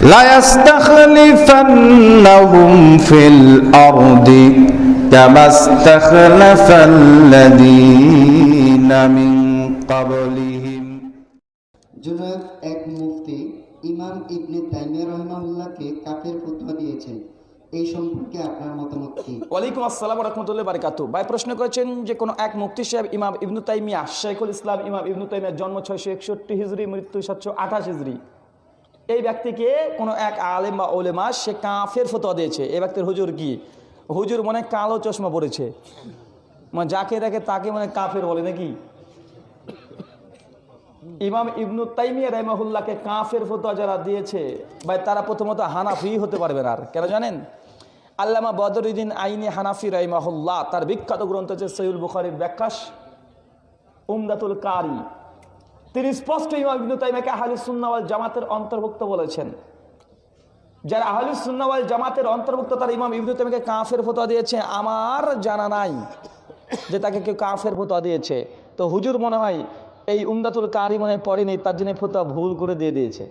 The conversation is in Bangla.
লায়াস্তাখলিফান্নাহুম ফিল আরদি কামাস্তাখলাফাল্লাযীনা মিন ক্বাবলিহিম। জুনায়দ এক মুফতি ইমাম ইবনে তাইমিয়া রাহিমাহুল্লাহকে কাফের ফতোয়া দিয়েছেন, এই সম্পর্কে আপনার মতামত কি? ওয়ালাইকুম আসসালাম ওয়া রাহমাতুল্লাহি ওয়া বারাকাতুহু। ভাই প্রশ্ন করেছেন যে কোনো এক মুফতি সাহেব ইমাম ইবনে তাইমিয়া, শাইখুল ইসলাম ইমাম ইবনে তাইমিয়ার জন্ম 661 হিজরি, মৃত্যু 728 হিজরি। এই ব্যক্তিকে কোনো এক আলেম বা ওলেমা সে কাফের ফতোয়া দিয়েছে। এই ব্যক্তির হুজুর কি? হুজুর মনে কালো চশমা পড়েছে, মানে যাকে দেখে তাকে মানে কাফের বলে নাকি? ইমাম ইবনে তাইমিয়া রাহিমাহুল্লাহকে কাফের ফতোয়া যারা দিয়েছে ভাই তারা প্রথমত হানাফি হতে পারবে না। আর কেন জানেন? আল্লামা বদরুদ্দিন আইনি হানাফি রাহিমাহুল্লাহ তার বিখ্যাত গ্রন্থ হচ্ছে সহিহুল বুখারীর ব্যাখ্যাস উমদাতুল কারি। তিনি স্পষ্ট ইমাম ইবনে তাইমিয়াকে আহলুস সুন্নাহ ওয়াল জামাতের অন্তর্ভুক্ত বলেছেন। যারা আহলুস সুন্নাহ ওয়াল জামাতের অন্তর্ভুক্ত তারা ইমাম ইবনে তাইমিয়াকে কাফের ফতোয়া দিয়েছে, আমার জানা নাই যে তাকে কেউ কাফের ফতোয়া দিয়েছে। তো হুজুর মনে হয় এই উমদাতুল কারি মনে হয় পড়েনি, তার জন্য ফতোয়া ভুল করে দিয়ে দিয়েছে।